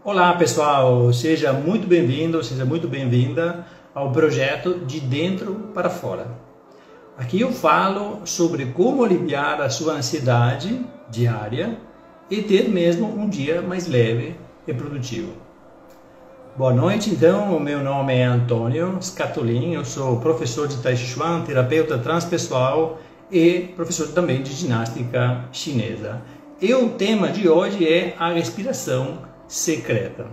Olá pessoal, seja muito bem-vindo, seja muito bem-vinda ao projeto De Dentro para Fora. Aqui eu falo sobre como aliviar a sua ansiedade diária e ter mesmo um dia mais leve e produtivo. Boa noite, então, o meu nome é Antônio Scatolin, eu sou professor de Tai Chi Chuan, terapeuta transpessoal e professor também de ginástica chinesa. E o tema de hoje é a respiração secreta.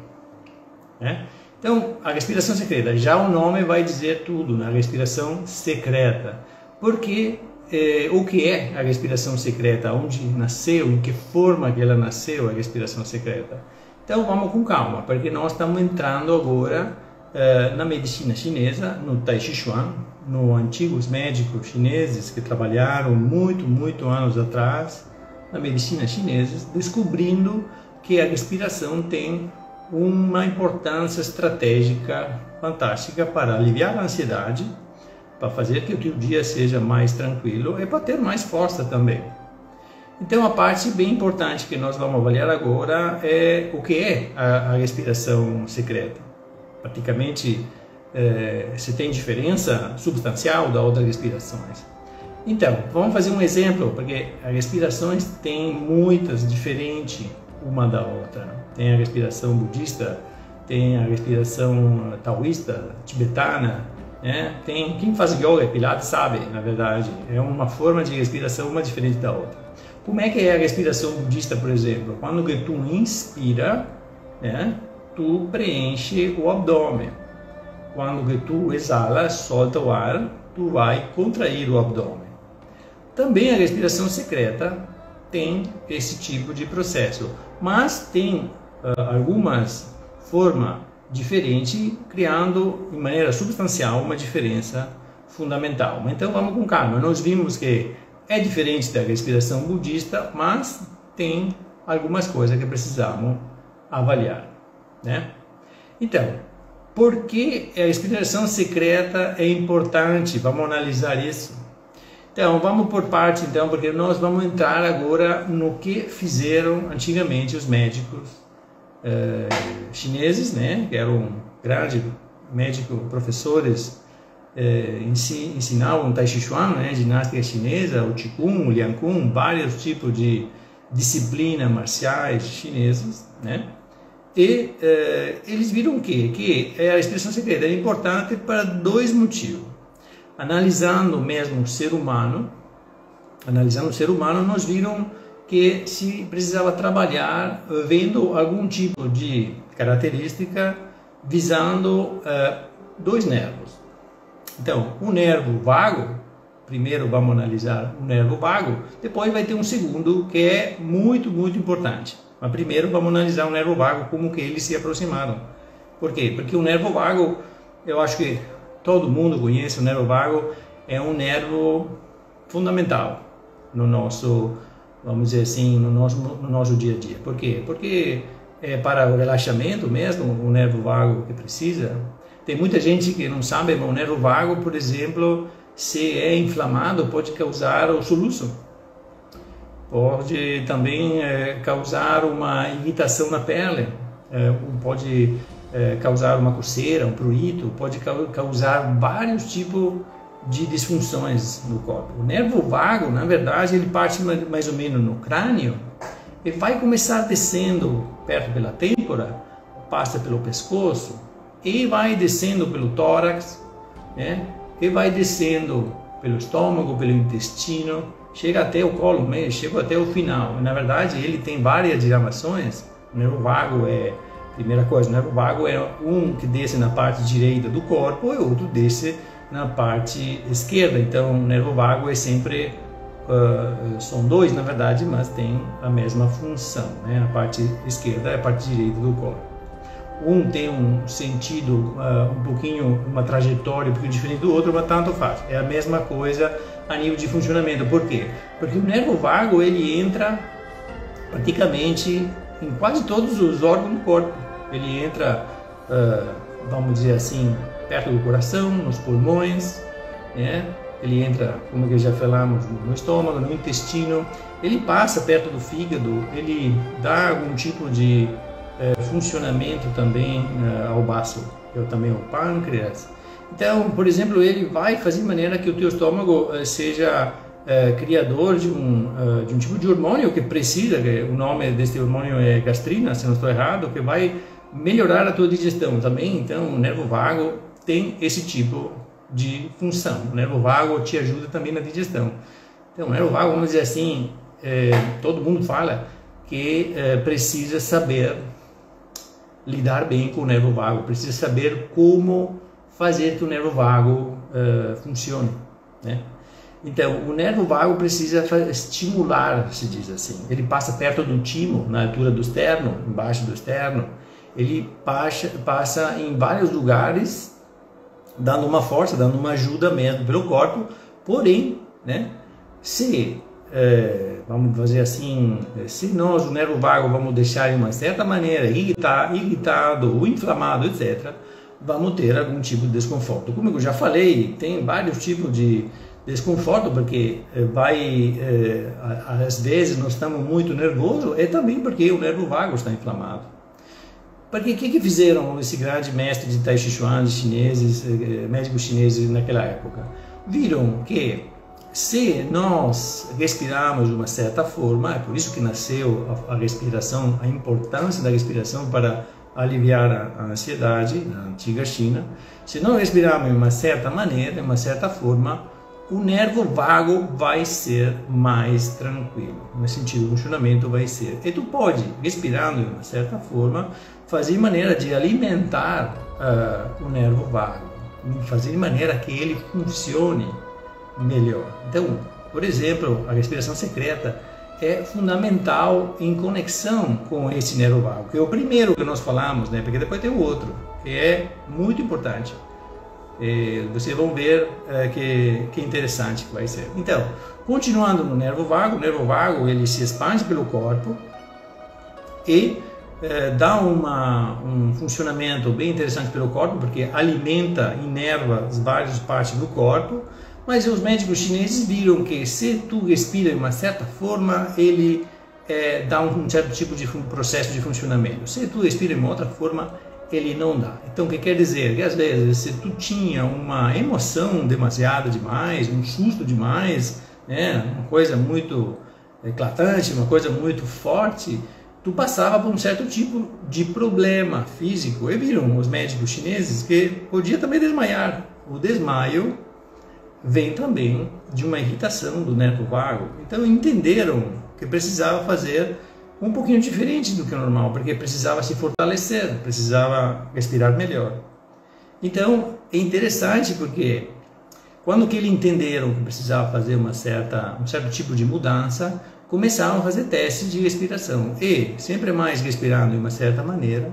Então, a respiração secreta, já o nome vai dizer tudo, na respiração secreta. Porque o que é a respiração secreta? Onde nasceu, em que forma que ela nasceu, a respiração secreta? Então, vamos com calma, porque nós estamos entrando agora na medicina chinesa, no Tai Chi Chuan, nos antigos médicos chineses que trabalharam muito anos atrás na medicina chinesa, descobrindo que a respiração tem uma importância estratégica fantástica para aliviar a ansiedade, para fazer que o teu dia seja mais tranquilo e para ter mais força também. Então a parte bem importante que nós vamos avaliar agora é o que é a respiração secreta. Praticamente se tem diferença substancial das outras respirações. Então, vamos fazer um exemplo, porque as respirações têm muitas diferentes uma da outra. Tem a respiração budista, tem a respiração taoísta, tibetana, né? Tem quem faz yoga e pilates sabe, na verdade, é uma forma de respiração uma diferente da outra. Como é que é a respiração budista, por exemplo? Quando que tu inspira, né, tu preenche o abdômen. Quando que tu exala, solta o ar, tu vai contrair o abdômen. Também a respiração secreta tem esse tipo de processo, mas tem algumas formas diferentes, criando de maneira substancial uma diferença fundamental. Então vamos com calma, nós vimos que é diferente da respiração budista, mas tem algumas coisas que precisamos avaliar, né? Então, por que a respiração secreta é importante? Vamos analisar isso. Então, vamos por parte, então, porque nós vamos entrar agora no que fizeram antigamente os médicos chineses, né, que eram grandes médicos, professores, ensinavam Tai Chi Chuan, né, ginástica chinesa, o Qigong, o Liang Kung, vários tipos de disciplinas marciais chinesas, né, e eles viram que a respiração secreta é importante para dois motivos. Analisando mesmo o ser humano, nós viram que se precisava trabalhar vendo algum tipo de característica visando dois nervos. Então, o nervo vago, primeiro vamos analisar o nervo vago, depois vai ter um segundo que é muito importante. Mas primeiro vamos analisar o nervo vago, como que eles se aproximaram. Por quê? Porque o nervo vago, eu acho que todo mundo conhece, o nervo vago é um nervo fundamental no nosso, vamos dizer assim, no nosso dia a dia. Por quê? Porque é para o relaxamento mesmo, o nervo vago que precisa. Tem muita gente que não sabe, mas o nervo vago, por exemplo, se é inflamado, pode causar o soluço. Pode também causar uma irritação na pele, pode causar uma coceira, um prurito, pode causar vários tipos de disfunções no corpo. O nervo vago, na verdade, ele parte mais ou menos no crânio e vai começar descendo perto pela têmpora, passa pelo pescoço e vai descendo pelo tórax, né? E vai descendo pelo estômago, pelo intestino, chega até o colo, chega até o final. Na verdade, ele tem várias diramações. O nervo vago primeira coisa, o nervo vago é um que desce na parte direita do corpo e outro desce na parte esquerda. Então, o nervo vago é sempre, são dois na verdade, mas tem a mesma função, né? A parte esquerda é a parte direita do corpo. Um tem um sentido, um pouquinho, uma trajetória um pouquinho diferente do outro, mas tanto faz. É a mesma coisa a nível de funcionamento. Por quê? Porque o nervo vago, ele entra praticamente em quase todos os órgãos do corpo. Ele entra, vamos dizer assim, perto do coração, nos pulmões, né? Ele entra, como que já falamos, no estômago, no intestino, ele passa perto do fígado, ele dá algum tipo de funcionamento também ao baço, também o pâncreas. Então, por exemplo, ele vai fazer de maneira que o teu estômago seja criador de um tipo de hormônio que precisa, que o nome desse hormônio é gastrina, se não estou errado, que vai melhorar a tua digestão também. Então, o nervo vago tem esse tipo de função. O nervo vago te ajuda também na digestão. Então, o nervo vago, vamos dizer assim, todo mundo fala que precisa saber lidar bem com o nervo vago, precisa saber como fazer que o nervo vago funcione, né? Então, o nervo vago precisa estimular, se diz assim. Ele passa perto do timo, na altura do externo, embaixo do externo. Ele passa em vários lugares, dando uma força, dando uma ajuda mesmo pelo corpo. Porém, né, se vamos fazer assim, se nós, o nervo vago, vamos deixar de uma certa maneira irritado ou inflamado, etc., vamos ter algum tipo de desconforto. Como eu já falei, tem vários tipos de desconforto, porque às vezes nós estamos muito nervosos, é também porque o nervo vago está inflamado. Porque o que fizeram esse grande mestre de Tai Chi Chuan, chineses, médicos chineses naquela época? Viram que se nós respirarmos de uma certa forma, é por isso que nasceu a respiração, a importância da respiração para aliviar a ansiedade na antiga China. Se não respirarmos de uma certa maneira, de uma certa forma, o nervo vago vai ser mais tranquilo. No sentido, o funcionamento vai ser. E tu pode, respirando de uma certa forma, fazer de maneira de alimentar o nervo vago, fazer de maneira que ele funcione melhor. Então, por exemplo, a respiração secreta é fundamental em conexão com esse nervo vago, que é o primeiro que nós falamos, né? Porque depois tem o outro, que é muito importante. Vocês vão ver que interessante que vai ser. Então, continuando no nervo vago, o nervo vago ele se expande pelo corpo e dá um funcionamento bem interessante pelo corpo, porque alimenta, inerva as várias partes do corpo. Mas os médicos chineses viram que se tu respira de uma certa forma, ele dá um certo tipo de processo de funcionamento. Se tu respira de uma outra forma, ele não dá. Então, o que quer dizer? Que às vezes, se tu tinha uma emoção demasiada demais, um susto demais, né, uma coisa muito eclatante, uma coisa muito forte, tu passava por um certo tipo de problema físico. E viram os médicos chineses que podia também desmaiar. O desmaio vem também de uma irritação do nervo vago. Então entenderam que precisava fazer um pouquinho diferente do que o normal, porque precisava se fortalecer, precisava respirar melhor. Então é interessante porque quando que eles entenderam que precisava fazer um certo tipo de mudança, começaram a fazer testes de respiração e sempre mais respirando de uma certa maneira,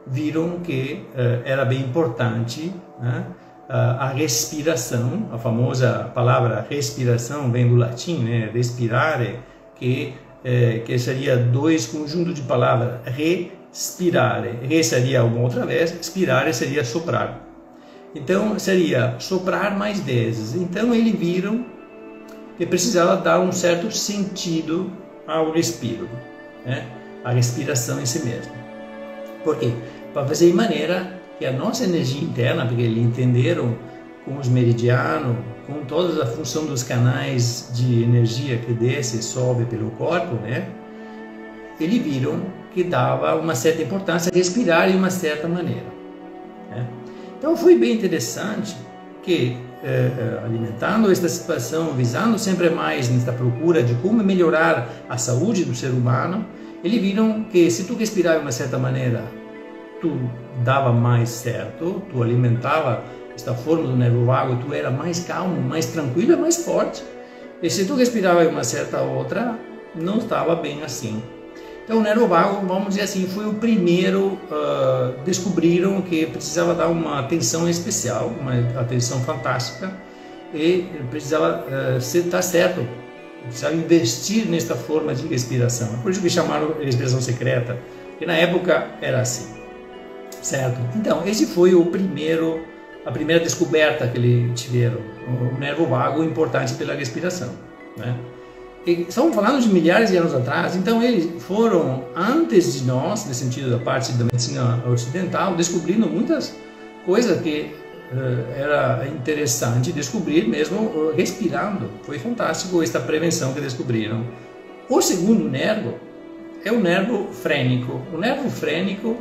viram que era bem importante, né? A respiração, a famosa palavra respiração vem do latim, né? Respirare, que seria dois conjuntos de palavras, respirare. Re seria uma outra vez, expirare seria soprar. Então seria soprar mais vezes. Então eles viram que precisava dar um certo sentido ao respiro, né? A respiração em si mesmo. Por quê? Para fazer de maneira que a nossa energia interna, porque eles entenderam com os meridianos, com toda a função dos canais de energia que desce e sobe pelo corpo, né? Eles viram que dava uma certa importância respirar de uma certa maneira, né? Então foi bem interessante que, alimentando esta situação, visando sempre mais nesta procura de como melhorar a saúde do ser humano, eles viram que se tu respirar de uma certa maneira, tu dava mais certo, tu alimentava esta forma do nervo vago, tu era mais calmo, mais tranquilo e mais forte. E se tu respirava de uma certa outra, não estava bem assim. Então o nervo vago, vamos dizer assim, foi o primeiro, descobriram que precisava dar uma atenção especial, uma atenção fantástica, e precisava estar certo, precisava investir nesta forma de respiração. Por isso que chamaram de respiração secreta, porque na época era assim. Certo? Então, esse foi a primeira descoberta que eles tiveram, o nervo vago importante pela respiração, né? Estamos falando de milhares de anos atrás, então eles foram antes de nós, no sentido da parte da medicina ocidental, descobrindo muitas coisas que era interessante descobrir mesmo respirando. Foi fantástico esta prevenção que descobriram. O segundo nervo é o nervo frênico. O nervo frênico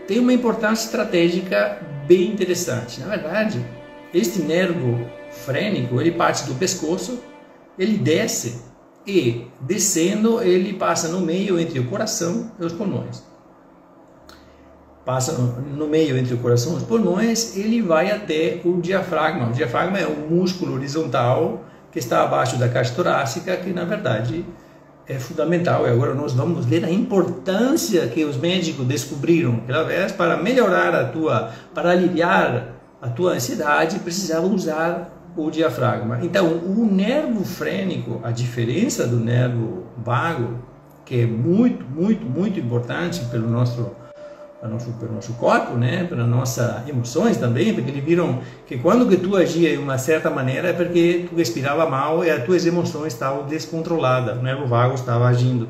tem uma importância estratégica bem interessante. Na verdade, este nervo frênico, ele parte do pescoço, ele desce e, descendo, ele passa no meio entre o coração e os pulmões. Passa no meio entre o coração e os pulmões, ele vai até o diafragma. O diafragma é um músculo horizontal que está abaixo da caixa torácica, que na verdade é fundamental. E agora nós vamos ver a importância que os médicos descobriram que, talvez, para melhorar para aliviar a tua ansiedade, precisava usar o diafragma. Então, o nervo frênico, a diferença do nervo vago, que é muito, muito, muito importante pelo nosso corpo, né, pelas nossas emoções também, porque eles viram que quando que tu agia de uma certa maneira é porque tu respirava mal e as tuas emoções estavam descontroladas, o nervo vago estava agindo.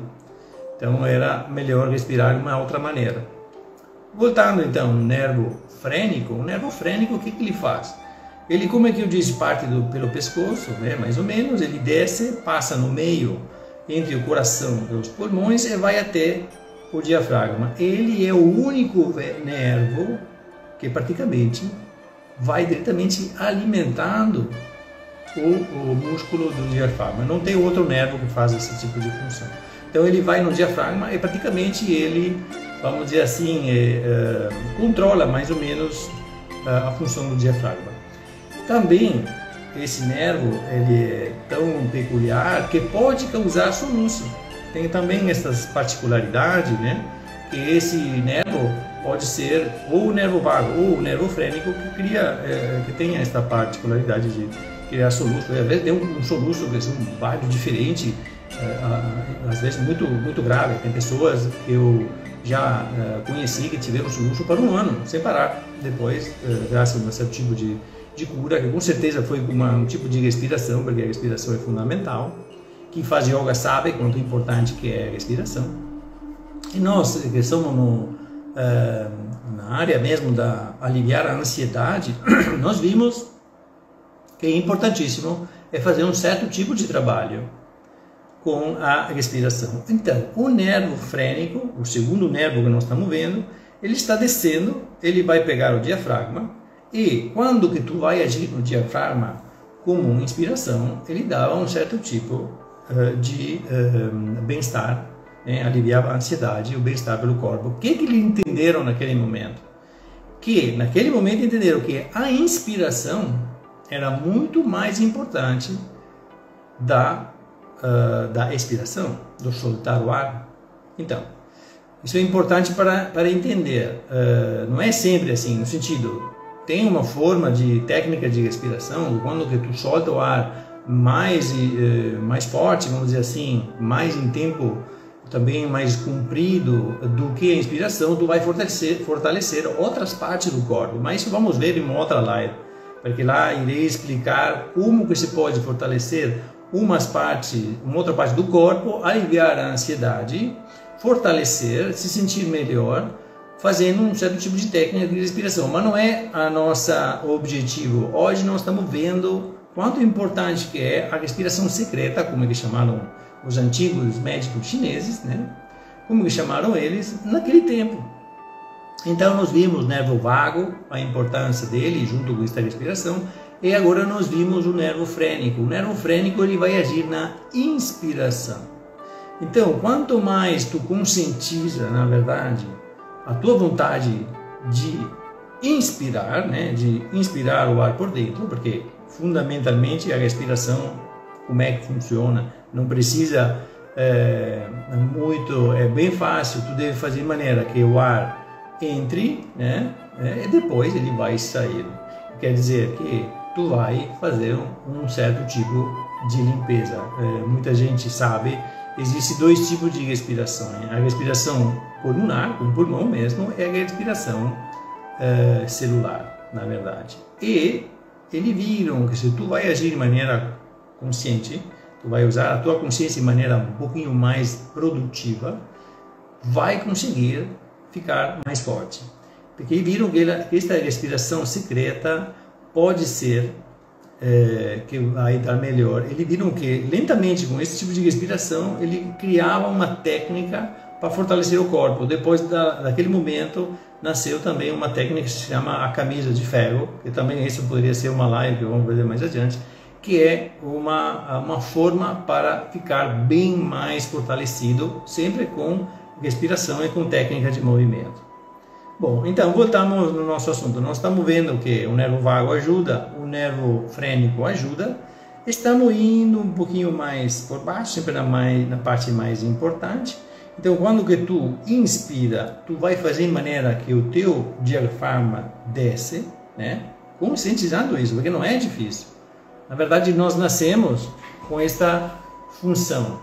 Então era melhor respirar de uma outra maneira. Voltando então no nervo frênico, o nervo frênico, o que ele faz? Ele, como é que eu disse, parte pelo pescoço, né, mais ou menos, ele desce, passa no meio entre o coração e os pulmões e vai até o diafragma. Ele é o único nervo que praticamente vai diretamente alimentando o músculo do diafragma. Não tem outro nervo que faz esse tipo de função. Então ele vai no diafragma e praticamente ele, vamos dizer assim, controla mais ou menos a função do diafragma. Também esse nervo ele é tão peculiar que pode causar soluço. Tem também essas particularidades, né? Que esse nervo pode ser ou o nervo vago ou o nervo frênico que tem essa particularidade de criar soluço. Às vezes tem um soluço que são vários diferentes, às vezes muito, muito grave. Tem pessoas que eu já conheci que tiveram soluço por um ano, sem parar. Depois, graças a esse tipo de cura, que com certeza foi um tipo de respiração, porque a respiração é fundamental. Quem faz yoga sabe quanto importante que é a respiração. E nós, que estamos na área mesmo da aliviar a ansiedade, nós vimos que é importantíssimo fazer um certo tipo de trabalho com a respiração. Então, o nervo frênico, o segundo nervo que nós estamos vendo, ele está descendo, ele vai pegar o diafragma, e quando que tu vai agir no diafragma como inspiração, ele dá um certo tipo de bem-estar, né? Aliviava a ansiedade e o bem-estar pelo corpo. O que eles entenderam naquele momento? Que naquele momento entenderam que a inspiração era muito mais importante da expiração, do soltar o ar. Então, isso é importante para entender. Não é sempre assim, no sentido, tem uma forma de técnica de respiração, quando que tu solta o ar mais forte, vamos dizer assim, mais em tempo também mais comprido do que a inspiração, tu vai fortalecer outras partes do corpo. Mas isso vamos ver em uma outra live, porque lá irei explicar como que se pode fortalecer uma outra parte do corpo, aliviar a ansiedade, fortalecer, se sentir melhor, fazendo um certo tipo de técnica de respiração. Mas não é a nossa objetivo. Hoje nós estamos vendo quanto importante que é a respiração secreta, como eles chamaram os antigos médicos chineses, né? Como eles chamaram eles naquele tempo. Então nós vimos o nervo vago, a importância dele junto com esta respiração, e agora nós vimos o nervo frênico. O nervo frênico ele vai agir na inspiração. Então, quanto mais tu conscientiza, na verdade, a tua vontade de inspirar, né, de inspirar o ar por dentro, porque fundamentalmente a respiração, como é que funciona, não precisa é bem fácil, tu deve fazer de maneira que o ar entre, né, e depois ele vai sair. Quer dizer que tu vai fazer um certo tipo de limpeza. Muita gente sabe, existem dois tipos de respiração. A respiração pulmonar, com o pulmão mesmo, é a respiração celular, na verdade. E eles viram que se tu vai agir de maneira consciente, tu vai usar a tua consciência de maneira um pouquinho mais produtiva, vai conseguir ficar mais forte. Porque viram que esta respiração secreta pode ser que vai dar melhor. Eles viram que lentamente com esse tipo de respiração ele criava uma técnica para fortalecer o corpo. Depois daquele momento nasceu também uma técnica que se chama a camisa de ferro, que também isso poderia ser uma live que vamos fazer mais adiante, que é uma forma para ficar bem mais fortalecido, sempre com respiração e com técnica de movimento. Bom, então voltamos no nosso assunto. Nós estamos vendo que o nervo vago ajuda, o nervo frênico ajuda. Estamos indo um pouquinho mais por baixo, sempre na parte mais importante. Então, quando que tu inspira, tu vai fazer de maneira que o teu diafragma desce, né? Conscientizando isso, porque não é difícil. Na verdade, nós nascemos com esta função,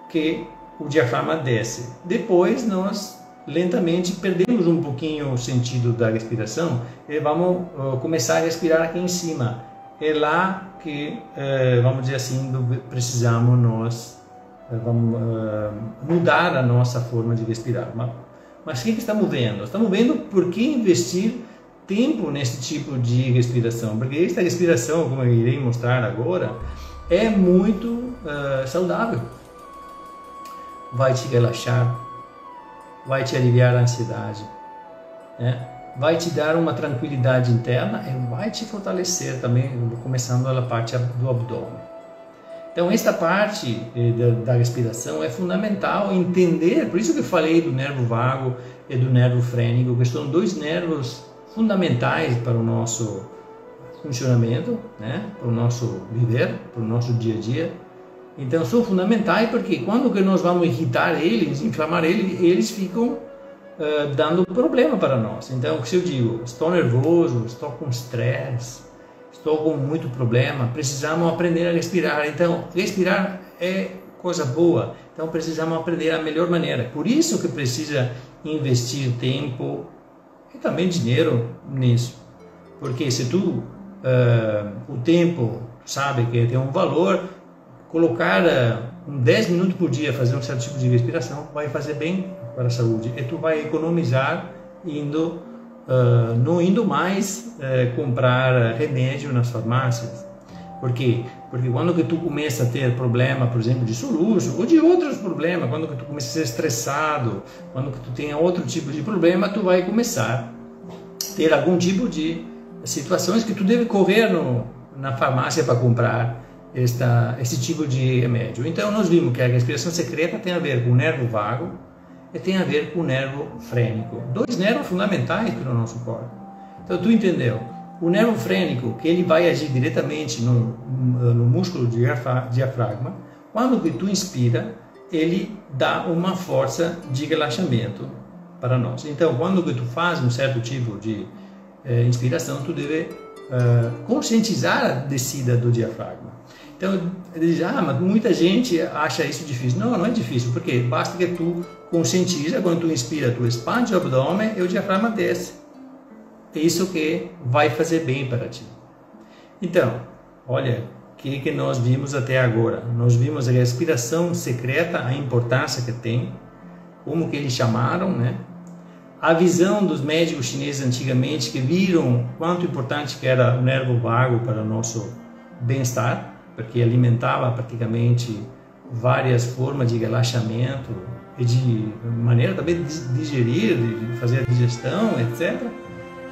que o diafragma desce. Depois, nós lentamente perdemos um pouquinho o sentido da respiração e vamos começar a respirar aqui em cima. É lá que, vamos dizer assim, precisamos nós vamos mudar a nossa forma de respirar. Mas o que estamos vendo? Estamos vendo por que investir tempo nesse tipo de respiração, porque esta respiração, como eu irei mostrar agora, é muito saudável. Vai te relaxar, vai te aliviar a ansiedade, né? Vai te dar uma tranquilidade interna e vai te fortalecer também, começando pela parte do abdômen. Então, esta parte da respiração é fundamental entender, por isso que eu falei do nervo vago e do nervo frênico, que são dois nervos fundamentais para o nosso funcionamento, né? Para o nosso viver, para o nosso dia a dia. Então, são fundamentais porque quando que nós vamos irritar eles, inflamar eles, eles ficam dando problema para nós. Então, se eu digo, estou nervoso, estou com estresse, estou com muito problema, precisamos aprender a respirar. Então, respirar é coisa boa. Então, precisamos aprender a melhor maneira. Por isso que precisa investir tempo e também dinheiro nisso. Porque se tu, o tempo, sabe que tem um valor, colocar 10 minutos por dia, fazer um certo tipo de respiração, vai fazer bem para a saúde. E tu vai economizar não indo mais comprar remédio nas farmácias. Por quê? Porque quando que tu começa a ter problema, por exemplo, de soluço ou de outros problemas, quando que tu começa a ser estressado, quando que tu tem outro tipo de problema, tu vai começar a ter algum tipo de situações que tu deve correr na farmácia para comprar esse tipo de remédio. Então nós vimos que a respiração secreta tem a ver com o nervo vago e tem a ver com o nervo frênico. Dois nervos fundamentais para o nosso corpo. Então tu entendeu? O nervo frênico, que ele vai agir diretamente no músculo do diafragma, quando que tu inspira, ele dá uma força de relaxamento para nós. Então quando que tu faz um certo tipo de inspiração, tu deve conscientizar a descida do diafragma. Então, ele diz, mas muita gente acha isso difícil. Não, não é difícil, porque basta que tu conscientiza, quando tu inspira, tu expande o abdômen e o diafragma desce. É isso que vai fazer bem para ti. Então, olha, o que nós vimos até agora? Nós vimos a respiração secreta, a importância que tem, como que eles chamaram, né? A visão dos médicos chineses antigamente, que viram quanto importante que era o nervo vago para o nosso bem-estar, porque alimentava praticamente várias formas de relaxamento e de maneira também de digerir, de fazer a digestão, etc.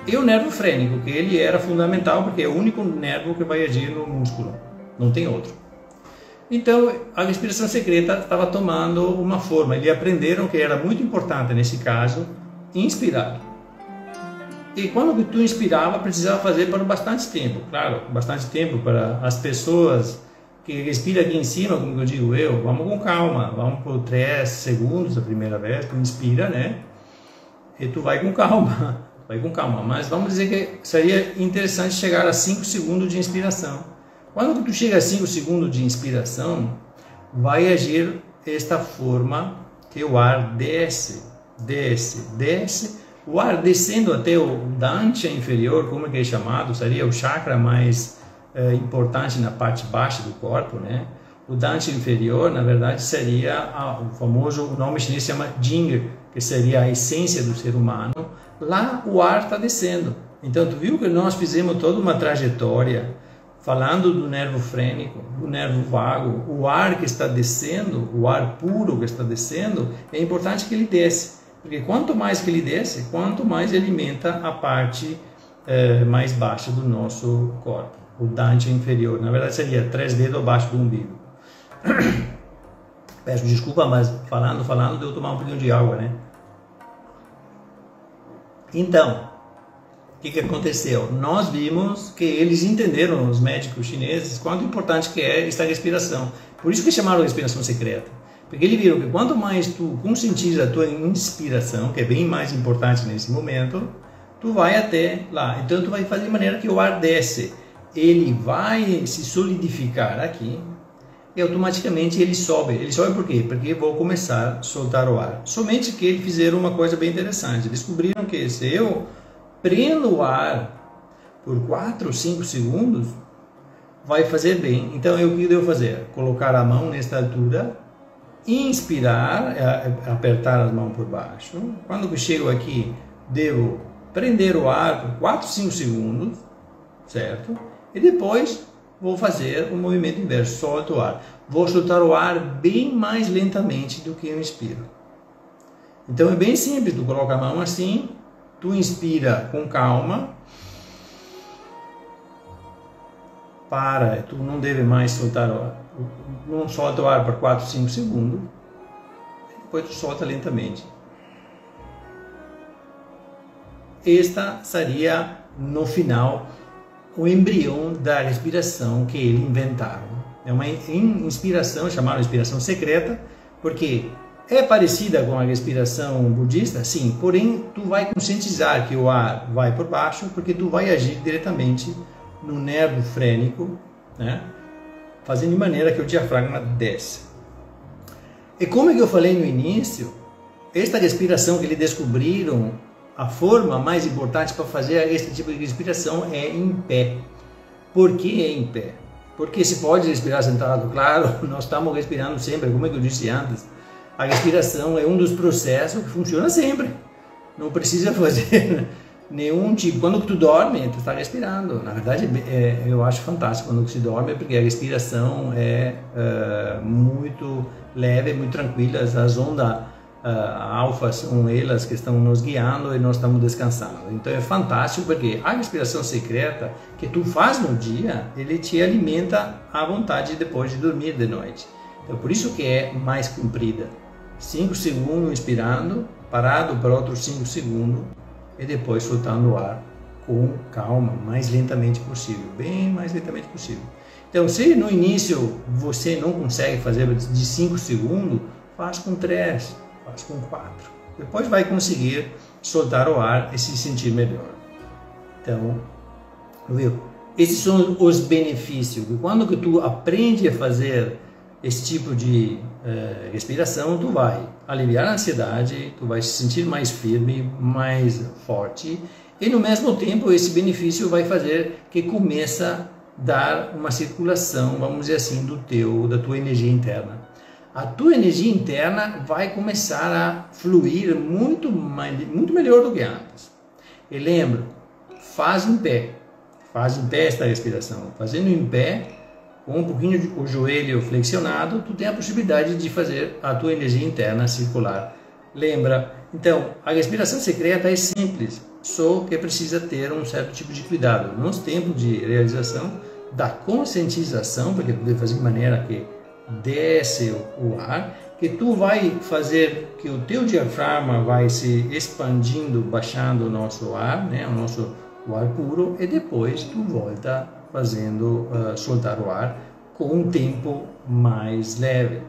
E o nervo frênico, que ele era fundamental porque é o único nervo que vai agir no músculo, não tem outro. Então, a respiração secreta estava tomando uma forma. Eles aprenderam que era muito importante, nesse caso, inspirar. E quando tu inspirava, precisava fazer por bastante tempo. Claro, bastante tempo para as pessoas que respiram aqui em cima, como eu digo vamos com calma. Vamos por 3 segundos a primeira vez, tu inspira, né? E tu vai com calma. Vai com calma. Mas vamos dizer que seria interessante chegar a 5 segundos de inspiração. Quando tu chega a 5 segundos de inspiração, vai agir esta forma que o ar desce, desce, desce. O ar descendo até o dantia inferior, como é chamado, seria o chakra mais importante na parte baixa do corpo, né? O dante inferior, na verdade, seria o famoso, o nome chinês se chama Jing, que seria a essência do ser humano. Lá o ar está descendo. Então, tu viu que nós fizemos toda uma trajetória falando do nervo frênico, do nervo vago, o ar que está descendo, o ar puro que está descendo, é importante que ele desce. Porque quanto mais que ele desce, quanto mais ele alimenta a parte mais baixa do nosso corpo. O dante inferior, na verdade, seria 3 dedos abaixo do umbigo. Peço desculpa, mas falando, deu tomar um pouquinho de água, né? Então, o que aconteceu? Nós vimos que eles entenderam, os médicos chineses, quanto importante que é esta respiração. Por isso que chamaram de respiração secreta. Porque eles viram que quanto mais tu conscientiza a tua inspiração, que é bem mais importante nesse momento, tu vai até lá. Então, tu vai fazer de maneira que o ar desce. Ele vai se solidificar aqui e automaticamente ele sobe. Ele sobe por quê? Porque eu vou começar a soltar o ar. Somente que eles fizeram uma coisa bem interessante. Descobriram que se eu prendo o ar por 4 ou 5 segundos, vai fazer bem. Então, o que eu devo fazer? Colocar a mão nesta altura, inspirar, apertar as mãos por baixo. Quando eu chego aqui, devo prender o ar por 4 ou 5 segundos, certo? E depois vou fazer o movimento inverso, solto o ar. Vou soltar o ar bem mais lentamente do que eu inspiro. Então é bem simples, tu coloca a mão assim, tu inspira com calma, tu não deve mais soltar o ar, não solta o ar por 4, 5 segundos, depois tu solta lentamente. Esta seria, no final, o embrião da respiração que eles inventaram. É uma inspiração, chamaram de inspiração secreta, porque é parecida com a respiração budista, sim, porém tu vai conscientizar que o ar vai por baixo, porque tu vai agir diretamente no nervo frênico, né? Fazendo de maneira que o diafragma desce. E como é que eu falei no início, esta respiração que eles descobriram, a forma mais importante para fazer este tipo de respiração é em pé. Por que é em pé? Porque se pode respirar sentado, claro, nós estamos respirando sempre, como eu disse antes. A respiração é um dos processos que funciona sempre. Não precisa fazer nenhum tipo. Quando tu dorme, tu está respirando. Na verdade, eu acho fantástico quando se dorme, porque a respiração é muito leve, muito tranquila. As ondas alfa são elas que estão nos guiando e nós estamos descansando. Então é fantástico porque a respiração secreta que tu faz no dia, ele te alimenta à vontade depois de dormir de noite. Então por isso que é mais comprida. 5 segundos inspirando, parado para outros 5 segundos e depois soltando o ar com calma, mais lentamente possível, bem mais lentamente possível. Então se no início você não consegue fazer de 5 segundos, faz com 3, faz com 4. Depois vai conseguir soltar o ar e se sentir melhor. Então, viu? Esses são os benefícios. Quando que tu aprende a fazer esse tipo de respiração, tu vai aliviar a ansiedade, tu vai se sentir mais firme, mais forte, e no mesmo tempo esse benefício vai fazer que começa a dar uma circulação, vamos dizer assim, da tua energia interna. A tua energia interna vai começar a fluir muito melhor do que antes. E lembra, faz em pé esta respiração. Fazendo em pé, com um pouquinho o joelho flexionado, tu tem a possibilidade de fazer a tua energia interna circular. Lembra? Então, a respiração secreta é simples, só que precisa ter um certo tipo de cuidado. Nos tempos de realização, da conscientização, porque tu deve fazer de maneira que desce o ar, que tu vai fazer que o teu diafragma vai se expandindo, baixando o nosso ar, né, o ar puro, e depois tu volta fazendo soltar o ar com um tempo mais leve.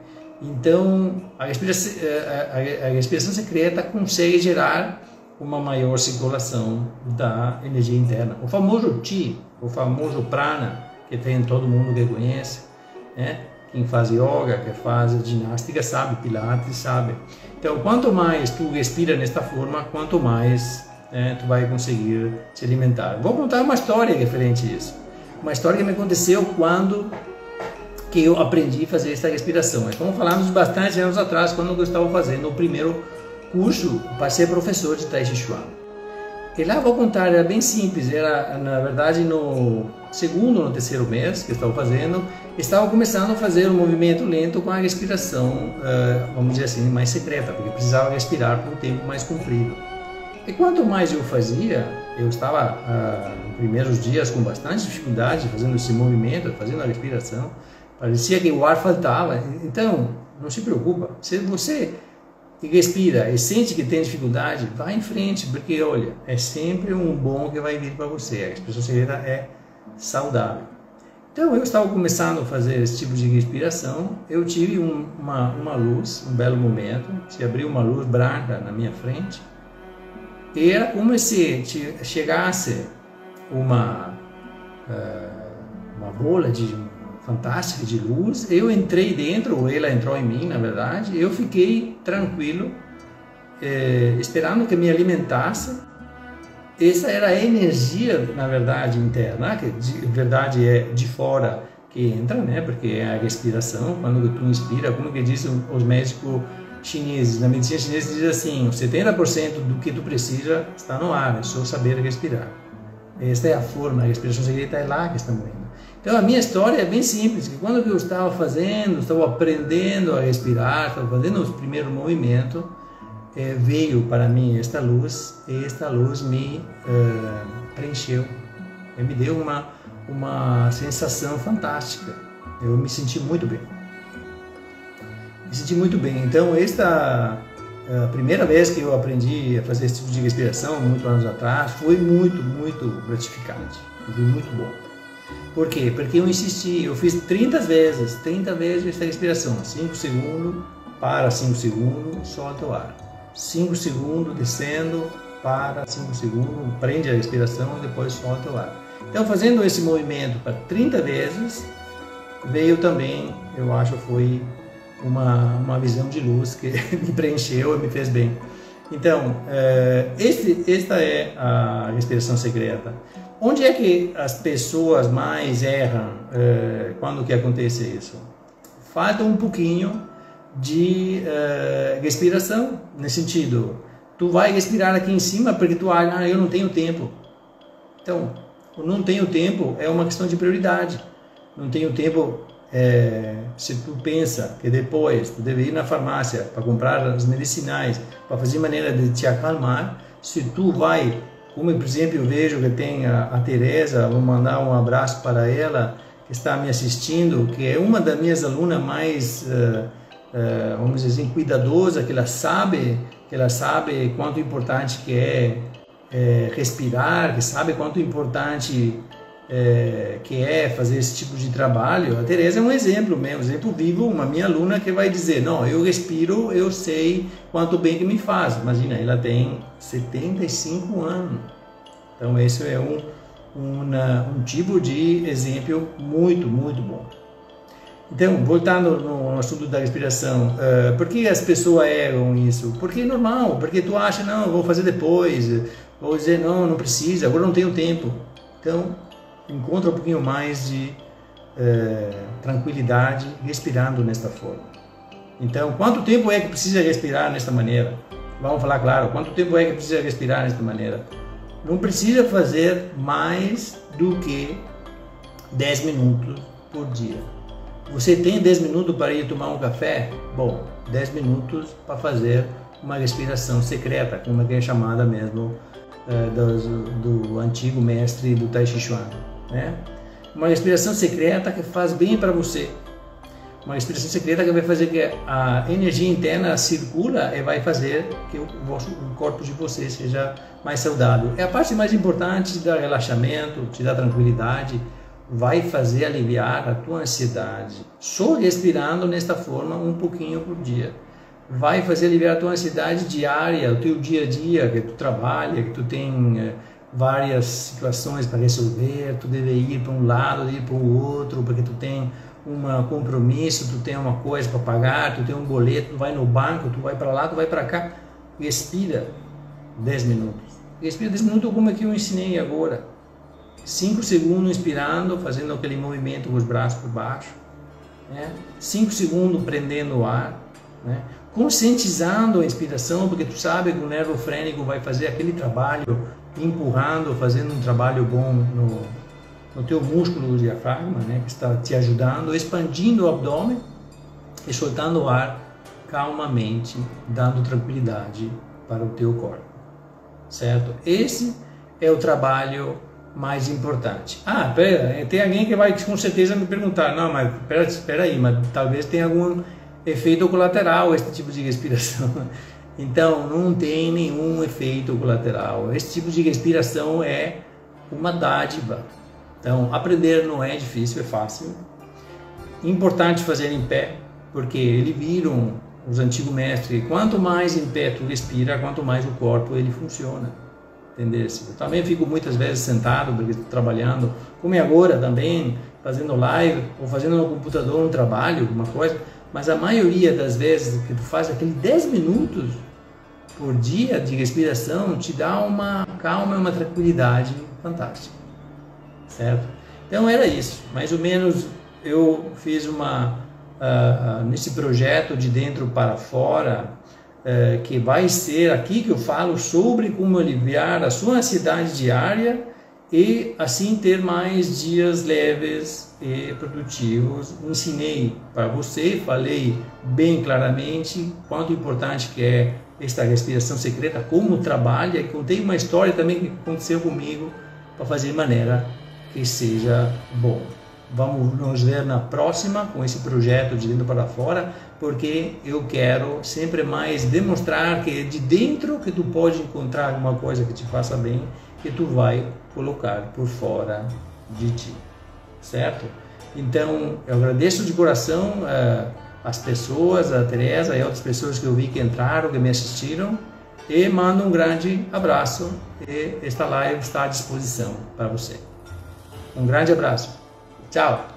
Então a respiração secreta consegue gerar uma maior circulação da energia interna. O famoso Qi, o famoso Prana, que tem todo mundo que conhece, né? Quem faz yoga, quem faz ginástica sabe, pilates sabe. Então, quanto mais tu respira nesta forma, quanto mais tu vai conseguir se alimentar. Vou contar uma história referente a isso. Uma história que me aconteceu quando que eu aprendi a fazer esta respiração. Então falamos bastante anos atrás, quando eu estava fazendo o primeiro curso para ser professor de Tai Chi Chuan. E lá vou contar, era bem simples, era na verdade no segundo ou no terceiro mês que eu estava fazendo, estava começando a fazer um movimento lento com a respiração, vamos dizer assim, mais secreta, porque precisava respirar por um tempo mais comprido. E quanto mais eu fazia, eu estava nos primeiros dias com bastante dificuldade fazendo esse movimento, fazendo a respiração, parecia que o ar faltava. Então, não se preocupa, se você respira e sente que tem dificuldade, vai em frente, porque olha, é sempre um bom que vai vir para você. A respiração secreta é saudável. Então eu estava começando a fazer esse tipo de respiração, eu tive uma luz, um belo momento, se abriu uma luz branca na minha frente, e era como se chegasse uma bola fantástica de luz, eu entrei dentro, ou ela entrou em mim, na verdade, eu fiquei tranquilo, esperando que me alimentasse. Essa era a energia, na verdade, interna, que de verdade é de fora que entra, né? Porque é a respiração, quando tu inspira, como que dizem os médicos chineses, na medicina chinesa diz assim, 70% do que tu precisa está no ar, é só saber respirar. Esta é a forma, a respiração secreta é lá que estamos indo. Então a minha história é bem simples, que quando eu estava fazendo, estava aprendendo a respirar, estava fazendo os primeiros movimentos, veio para mim esta luz, e esta luz me preencheu, me deu uma sensação fantástica, eu me senti muito bem. Então esta a primeira vez que eu aprendi a fazer esse tipo de respiração, muitos anos atrás, foi muito gratificante, foi muito bom. Por quê? Porque eu insisti, eu fiz 30 vezes essa respiração, 5 segundos, para 5 segundos, solta o ar. 5 segundos, descendo, para 5 segundos, prende a respiração e depois solta o ar. Então, fazendo esse movimento para 30 vezes, veio também, eu acho, foi uma visão de luz que me preencheu e me fez bem. Então, esta é a respiração secreta. Onde é que as pessoas mais erram quando que acontece isso? Falta um pouquinho de respiração, nesse sentido, tu vai respirar aqui em cima porque tu acha, eu não tenho tempo. Então, o não tenho tempo é uma questão de prioridade. Não tenho tempo, se tu pensa que depois tu deve ir na farmácia para comprar as medicinais, para fazer maneira de te acalmar, se tu vai, como por exemplo eu vejo que tem a Teresa, vou mandar um abraço para ela, que está me assistindo, que é uma das minhas alunas mais vamos dizer assim, cuidadosa, que ela sabe quanto importante que é respirar, que sabe quanto importante que é fazer esse tipo de trabalho. A Teresa é um exemplo mesmo, um exemplo vivo, uma minha aluna que vai dizer, não, eu respiro, eu sei quanto bem que me faz. Imagina, ela tem 75 anos. Então esse é um tipo de exemplo muito bom. Então, voltando no assunto da respiração, por que as pessoas erram isso? Porque é normal, porque tu acha, não, vou fazer depois, vou dizer, não precisa, agora não tenho tempo. Então, encontra um pouquinho mais de tranquilidade respirando nesta forma. Então, quanto tempo é que precisa respirar nesta maneira? Vamos falar claro, quanto tempo é que precisa respirar nesta maneira? Não precisa fazer mais do que 10 minutos por dia. Você tem 10 minutos para ir tomar um café? Bom, 10 minutos para fazer uma respiração secreta, como é chamada mesmo do antigo mestre do Tai Chi Chuan, né? Uma respiração secreta que faz bem para você. Uma respiração secreta que vai fazer que a energia interna circula e vai fazer que o corpo de você seja mais saudável. É a parte mais importante, te dá relaxamento, te dá tranquilidade, vai fazer aliviar a tua ansiedade. Só respirando nesta forma um pouquinho por dia. Vai fazer aliviar a tua ansiedade diária, o teu dia a dia, que tu trabalha, que tu tem várias situações para resolver, tu deve ir para um lado, ir para o outro, porque tu tem um compromisso, tu tem uma coisa para pagar, tu tem um boleto, tu vai no banco, tu vai para lá, tu vai para cá. Respira 10 minutos. Respira 10 minutos como é que eu ensinei agora. 5 segundos inspirando, fazendo aquele movimento com os braços por baixo. né? 5 segundos prendendo o ar, né? Conscientizando a inspiração, porque tu sabe que o nervo frênico vai fazer aquele trabalho, empurrando, fazendo um trabalho bom no teu músculo do diafragma, né? Que está te ajudando, expandindo o abdômen e soltando o ar calmamente, dando tranquilidade para o teu corpo, certo? Esse é o trabalho mais importante. Pera, tem alguém que vai com certeza me perguntar, não, mas espera aí, mas talvez tenha algum efeito colateral esse tipo de respiração. Então, não tem nenhum efeito colateral. Esse tipo de respiração é uma dádiva. Então, aprender não é difícil, é fácil. Importante fazer em pé, porque eles viram, os antigos mestres, quanto mais em pé tu respira, quanto mais o corpo ele funciona. Entendeu? Eu também fico muitas vezes sentado, porque estou trabalhando, como é agora também, fazendo live, ou fazendo no computador um trabalho, alguma coisa, mas a maioria das vezes que tu faz aqueles 10 minutos por dia de respiração, te dá uma calma e uma tranquilidade fantástica, certo? Então era isso, mais ou menos eu fiz nesse projeto de dentro para fora, que vai ser aqui que eu falo sobre como aliviar a sua ansiedade diária e assim ter mais dias leves e produtivos. Ensinei para você, falei bem claramente quanto importante que é esta respiração secreta, como trabalha, e contei uma história também que aconteceu comigo para fazer de maneira que seja bom. Vamos nos ver na próxima com esse projeto de dentro para fora, porque eu quero sempre mais demonstrar que é de dentro que tu pode encontrar alguma coisa que te faça bem, que tu vai colocar por fora de ti, certo? Então, eu agradeço de coração as pessoas, a Teresa e outras pessoas que eu vi que entraram, que me assistiram, e mando um grande abraço, e esta live está à disposição para você. Um grande abraço. Tchau!